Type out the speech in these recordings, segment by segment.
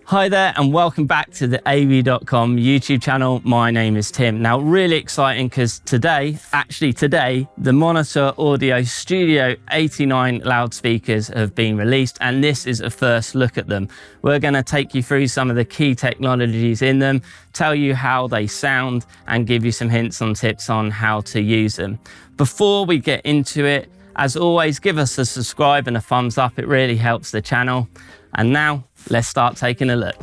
Hi there and welcome back to the AV.com YouTube channel. My name is Tim. Now really exciting because today, the Monitor Audio Studio 89 loudspeakers have been released and this is a first look at them. We're going to take you through some of the key technologies in them, tell you how they sound and give you some hints and tips on how to use them. Before we get into it, as always, give us a subscribe and a thumbs up. It really helps the channel. And now, let's start taking a look.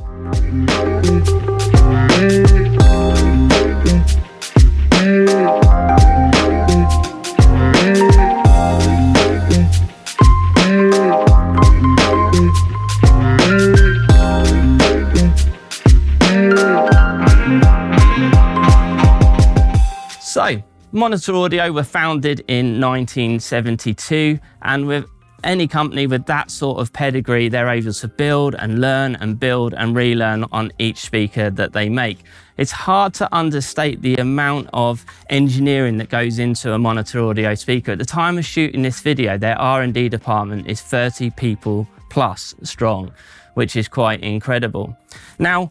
So, Monitor Audio were founded in 1972, and with any company with that sort of pedigree, they're able to build and learn and build and relearn on each speaker that they make. It's hard to understate the amount of engineering that goes into a Monitor Audio speaker. At the time of shooting this video, their R&D department is 30 people plus strong, which is quite incredible. Now,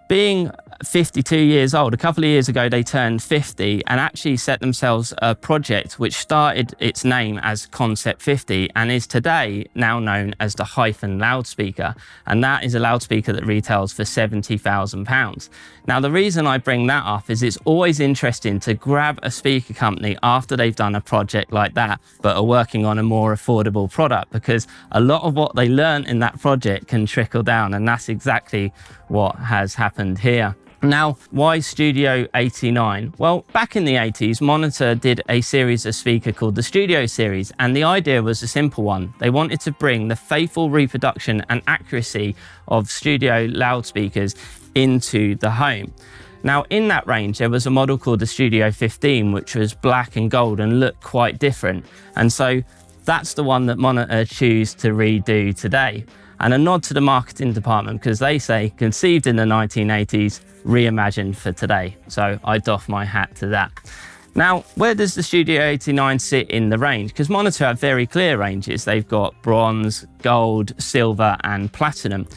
being 52 years old, a couple of years ago they turned 50 and actually set themselves a project which started its name as Concept 50 and is today now known as the Hyphn loudspeaker, and that is a loudspeaker that retails for £70,000. Now the reason I bring that up is it's always interesting to grab a speaker company after they've done a project like that but are working on a more affordable product, because a lot of what they learned in that project can trickle down, and that's exactly what has happened here. Now, why Studio 89? Well, back in the 80s, Monitor did a series of speaker called the Studio Series, and the idea was a simple one. They wanted to bring the faithful reproduction and accuracy of studio loudspeakers into the home. Now, in that range, there was a model called the Studio 15, which was black and gold and looked quite different. And so that's the one that Monitor choose to redo today. And a nod to the marketing department, because they say conceived in the 1980s, reimagined for today. So I doff my hat to that. Now, where does the Studio 89 sit in the range? Because Monitor have very clear ranges. They've got bronze, gold, silver, and platinum.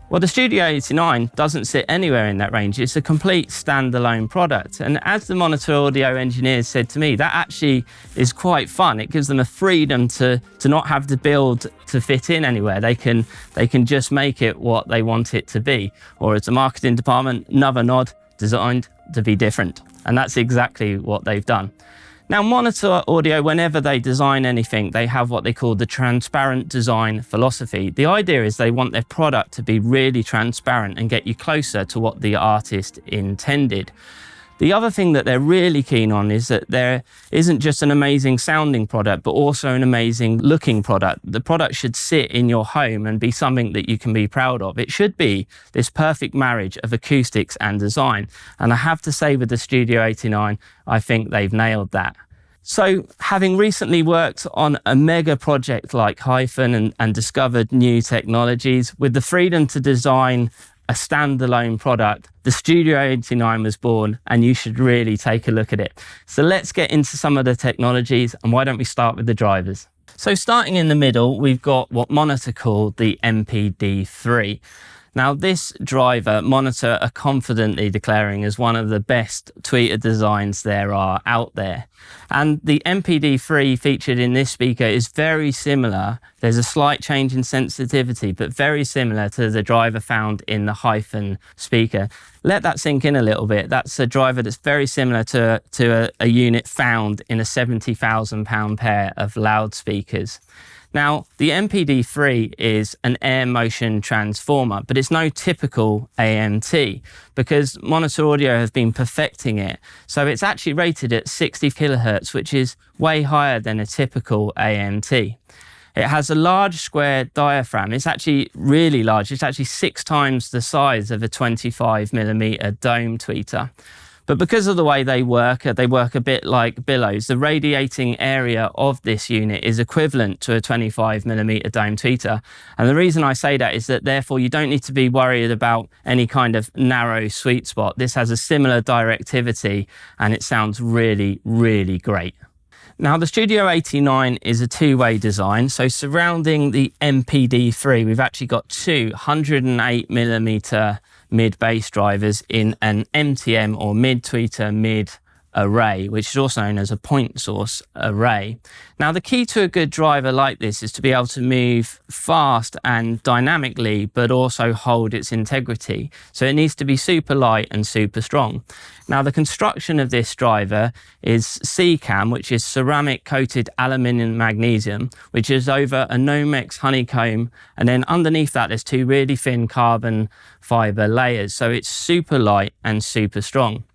Well, the Studio 89 doesn't sit anywhere in that range. It's a complete standalone product. And as the Monitor Audio engineers said to me, that actually is quite fun. It gives them a freedom to not have to build to fit in anywhere. They can just make it what they want it to be. Or as the marketing department, another nod, designed to be different. And that's exactly what they've done. Now, Monitor Audio, whenever they design anything, they have what they call the transparent design philosophy. The idea is they want their product to be really transparent and get you closer to what the artist intended. The other thing that they're really keen on is that there isn't just an amazing sounding product, but also an amazing looking product. The product should sit in your home and be something that you can be proud of. It should be this perfect marriage of acoustics and design. And I have to say with the Studio 89, I think they've nailed that. So having recently worked on a mega project like Hyphn and discovered new technologies, with the freedom to design a standalone product, the Studio 89 was born, and you should really take a look at it. So let's get into some of the technologies, and why don't we start with the drivers? So starting in the middle, we've got what Monitor called the MPD3. Now this driver, Monitor are confidently declaring as one of the best tweeter designs there are out there. And the MPD3 featured in this speaker is very similar. There's a slight change in sensitivity, but very similar to the driver found in the Hyphn speaker. Let that sink in a little bit. That's a driver that's very similar to a unit found in a £70,000 pair of loudspeakers. Now, the MPD3 is an air motion transformer, but it's no typical AMT because Monitor Audio have been perfecting it. So it's actually rated at 60 kilohertz, which is way higher than a typical AMT. It has a large square diaphragm. It's actually really large. It's actually 6 times the size of a 25mm dome tweeter. But because of the way they work a bit like billows. The radiating area of this unit is equivalent to a 25mm dome tweeter. And the reason I say that is that therefore you don't need to be worried about any kind of narrow sweet spot. This has a similar directivity and it sounds really, really great. Now, the Studio 89 is a two-way design. So surrounding the MPD3, we've actually got two 108mm mid bass drivers in an MTM or mid-tweeter mid array, which is also known as a point source array. Now, the key to a good driver like this is to be able to move fast and dynamically, but also hold its integrity. So it needs to be super light and super strong. Now, the construction of this driver is CCAM, which is ceramic coated aluminium magnesium, which is over a Nomex honeycomb. And then underneath that, there's two really thin carbon fiber layers. So it's super light and super strong.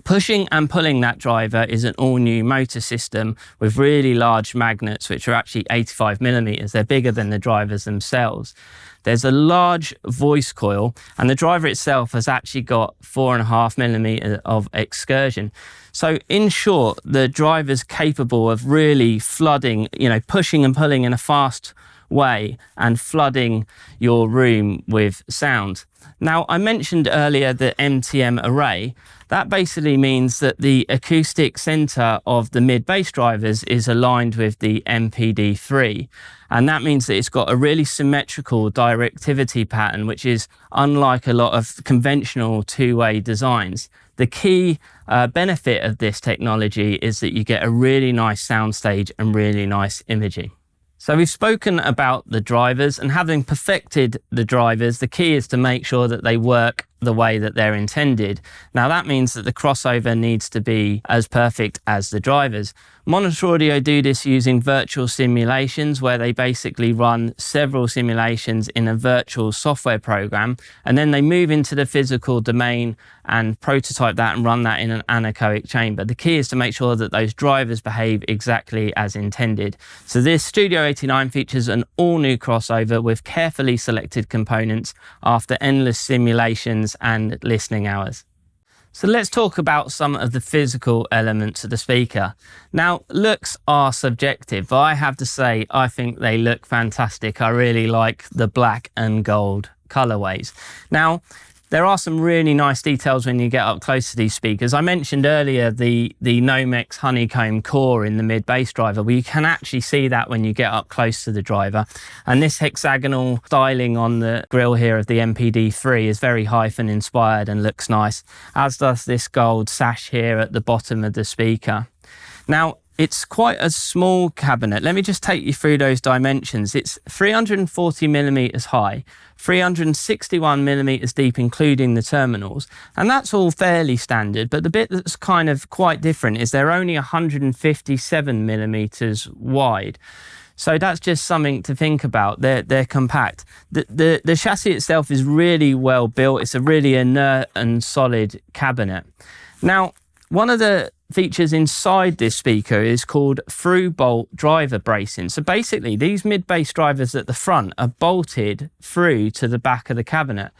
Pushing and pulling that driver is an all-new motor system with really large magnets, which are actually 85mm. They're bigger than the drivers themselves. There's a large voice coil, and the driver itself has actually got 4.5mm of excursion. So in short, the driver's capable of really flooding, pushing and pulling in a fast way and flooding your room with sound. Now, I mentioned earlier the MTM array. That basically means that the acoustic center of the mid bass drivers is aligned with the MPD3. And that means that it's got a really symmetrical directivity pattern, which is unlike a lot of conventional two-way designs. The key benefit of this technology is that you get a really nice soundstage and really nice imaging. So we've spoken about the drivers, and having perfected the drivers, the key is to make sure that they work the way that they're intended. Now, that means that the crossover needs to be as perfect as the drivers. Monitor Audio do this using virtual simulations, where they basically run several simulations in a virtual software program, and then they move into the physical domain and prototype that and run that in an anechoic chamber. The key is to make sure that those drivers behave exactly as intended. So this Studio 89 features an all-new crossover with carefully selected components after endless simulations and listening hours. So let's talk about some of the physical elements of the speaker. Now, looks are subjective, but I have to say, I think they look fantastic. I really like the black and gold colorways. Now, there are some really nice details when you get up close to these speakers. I mentioned earlier the Nomex honeycomb core in the mid bass driver. Well, you can actually see that when you get up close to the driver. And this hexagonal styling on the grille here of the MPD3 is very Hyphn inspired and looks nice, as does this gold sash here at the bottom of the speaker. Now, it's quite a small cabinet. Let me just take you through those dimensions. It's 340mm high, 361mm deep, including the terminals. And that's all fairly standard, but the bit that's kind of quite different is they're only 157mm wide. So that's just something to think about. They're compact. The chassis itself is really well built. It's a really inert and solid cabinet. Now, one of the features inside this speaker is called through bolt driver bracing. So basically, these mid bass drivers at the front are bolted through to the back of the cabinet.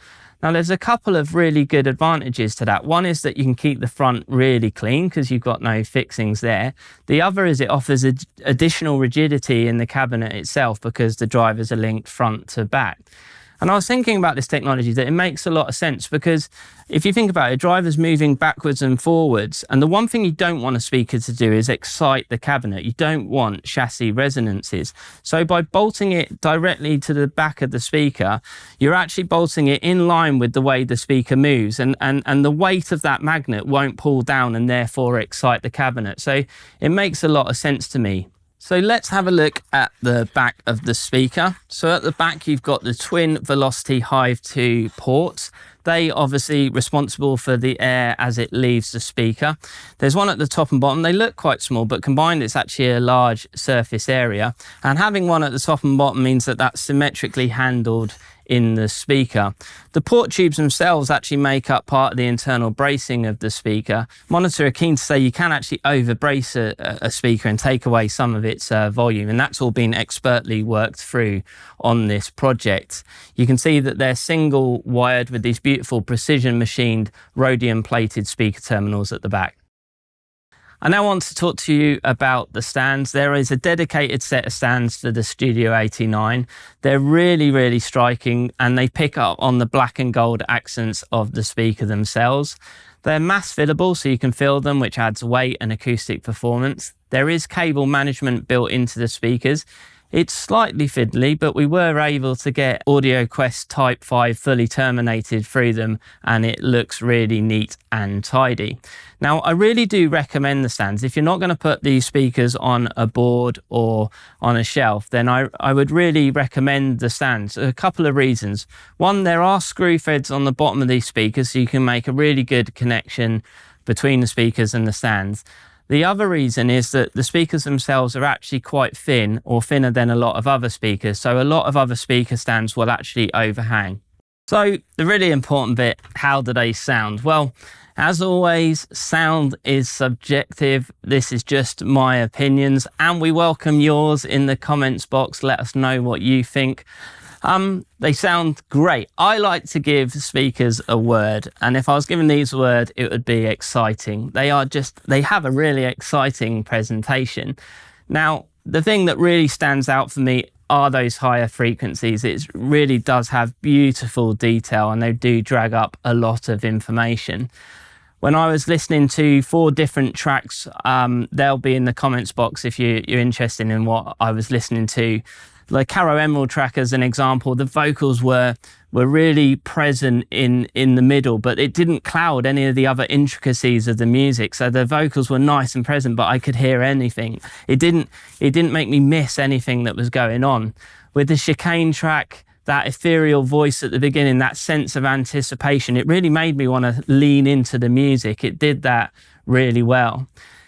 Now, there's a couple of really good advantages to that. One is that you can keep the front really clean because you've got no fixings there. The other is it offers additional rigidity in the cabinet itself because the drivers are linked front to back. And I was thinking about this technology that it makes a lot of sense because if you think about it, drivers moving backwards and forwards, and the one thing you don't want a speaker to do is excite the cabinet. You don't want chassis resonances. So by bolting it directly to the back of the speaker, you're actually bolting it in line with the way the speaker moves, and the weight of that magnet won't pull down and therefore excite the cabinet. So it makes a lot of sense to me. So let's have a look at the back of the speaker. So at the back, you've got the twin Velocity Hive 2 ports. They obviously responsible for the air as it leaves the speaker. There's one at the top and bottom. They look quite small, but combined it's actually a large surface area. And having one at the top and bottom means that that's symmetrically handled in the speaker. The port tubes themselves actually make up part of the internal bracing of the speaker. Monitor are keen to say you can actually over brace a speaker and take away some of its volume, and that's all been expertly worked through on this project. You can see that they're single wired with these beautiful precision machined rhodium plated speaker terminals at the back. I now want to talk to you about the stands. There is a dedicated set of stands for the Studio 89. They're really, really striking, and they pick up on the black and gold accents of the speaker themselves. They're mass fillable, so you can fill them, which adds weight and acoustic performance. There is cable management built into the speakers. It's slightly fiddly, but we were able to get Audio Quest Type 5 fully terminated through them, and it looks really neat and tidy. Now, I really do recommend the stands. If you're not going to put these speakers on a board or on a shelf, then I would really recommend the stands. A couple of reasons. One, there are screw threads on the bottom of these speakers, so you can make a really good connection between the speakers and the stands. The other reason is that the speakers themselves are actually quite thin, or thinner than a lot of other speakers. So a lot of other speaker stands will actually overhang. So the really important bit, how do they sound? Well, as always, sound is subjective. This is just my opinions, and we welcome yours in the comments box. Let us know what you think. They sound great. I like to give speakers a word, and if I was giving these a word, it would be exciting. They have a really exciting presentation. Now, the thing that really stands out for me are those higher frequencies. It really does have beautiful detail, and they do drag up a lot of information. When I was listening to 4 different tracks, they'll be in the comments box if you're interested in what I was listening to. The Caro Emerald track, as an example, the vocals were really present in the middle, but it didn't cloud any of the other intricacies of the music. So the vocals were nice and present, but I could hear anything. It didn't make me miss anything that was going on. With the Chicane track, that ethereal voice at the beginning, that sense of anticipation, it really made me want to lean into the music. It did that really well.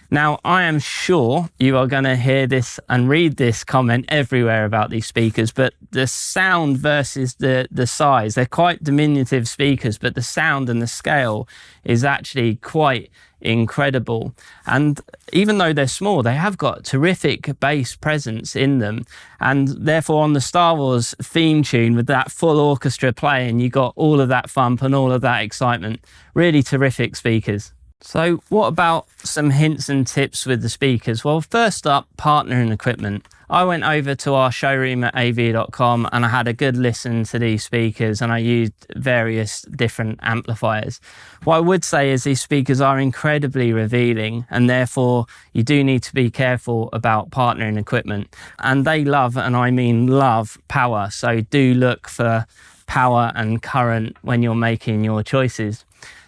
Now, I am sure you are going to hear this and read this comment everywhere about these speakers, but the sound versus the size, they're quite diminutive speakers, but the sound and the scale is actually quite incredible. And even though they're small, they have got terrific bass presence in them. And therefore, on the Star Wars theme tune with that full orchestra playing, you got all of that thump and all of that excitement. Really terrific speakers. So what about some hints and tips with the speakers? Well, first up, partnering equipment. I went over to our showroom at av.com and I had a good listen to these speakers, and I used various different amplifiers. What I would say is these speakers are incredibly revealing, and therefore you do need to be careful about partnering equipment. And they love, and I mean love, power. So do look for power and current when you're making your choices.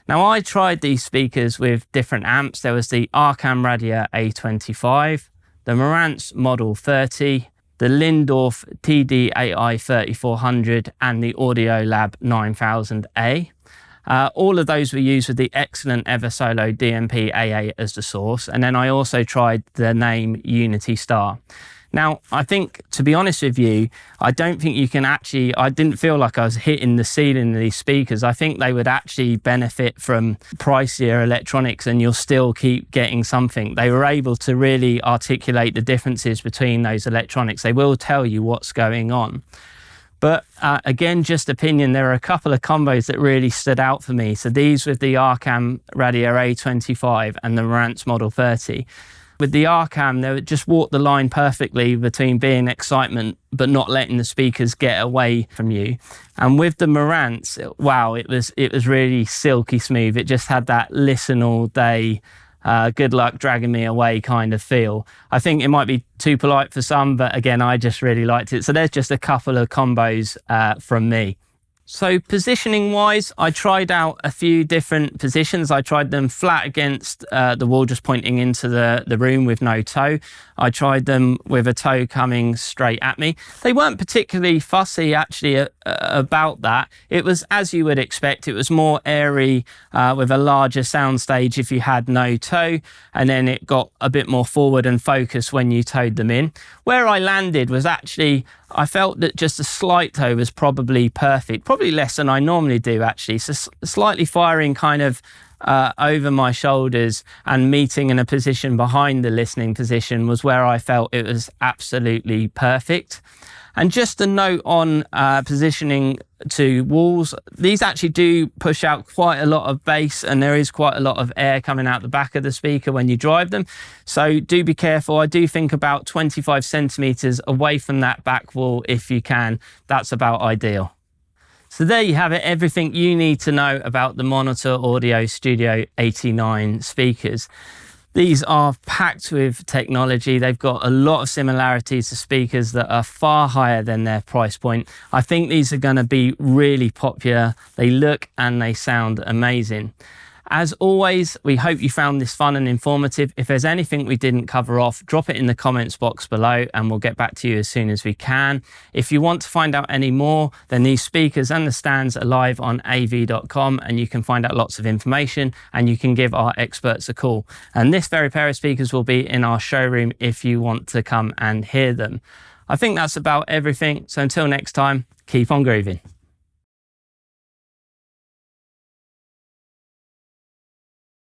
Now, I tried these speakers with different amps. There was the Arcam Radia A25, the Marantz Model 30, the Lindorf TD-AI 3400, and the Audiolab 9000A. All of those were used with the excellent Eversolo DMP A8 as the source. And then I also tried the name Unity Star. Now, I think, to be honest with you, I don't think you can actually, I didn't feel like I was hitting the ceiling of these speakers. I think they would actually benefit from pricier electronics, and you'll still keep getting something. They were able to really articulate the differences between those electronics. They will tell you what's going on. But again, just opinion, there are a couple of combos that really stood out for me. So these with the Arcam Radia A25 and the Marantz Model 30. With the Arcam, they would just walk the line perfectly between being excitement but not letting the speakers get away from you. And with the Marantz, wow, it was really silky smooth. It just had that listen all day, good luck dragging me away kind of feel. I think it might be too polite for some, but again, I just really liked it. So there's just a couple of combos from me. So positioning wise, I tried out a few different positions. I tried them flat against the wall, just pointing into the room with no toe. I tried them with a toe coming straight at me. They weren't particularly fussy actually about that. It was as you would expect. It was more airy with a larger soundstage if you had no toe, and then it got a bit more forward and focused when you towed them in. Where I landed was actually, I felt that just a slight toe was probably perfect, probably less than I normally do actually. So slightly firing kind of over my shoulders and meeting in a position behind the listening position was where I felt it was absolutely perfect. And just a note on positioning to walls, these actually do push out quite a lot of bass, and there is quite a lot of air coming out the back of the speaker when you drive them. So do be careful. I do think about 25 centimeters away from that back wall if you can. That's about ideal. So there you have it, everything you need to know about the Monitor Audio Studio 89 speakers. These are packed with technology. They've got a lot of similarities to speakers that are far higher than their price point. I think these are going to be really popular. They look and they sound amazing. As always, we hope you found this fun and informative. If there's anything we didn't cover off, drop it in the comments box below and we'll get back to you as soon as we can. If you want to find out any more, then these speakers and the stands are live on av.com and you can find out lots of information and you can give our experts a call. And this very pair of speakers will be in our showroom if you want to come and hear them. I think that's about everything. So until next time, keep on grooving.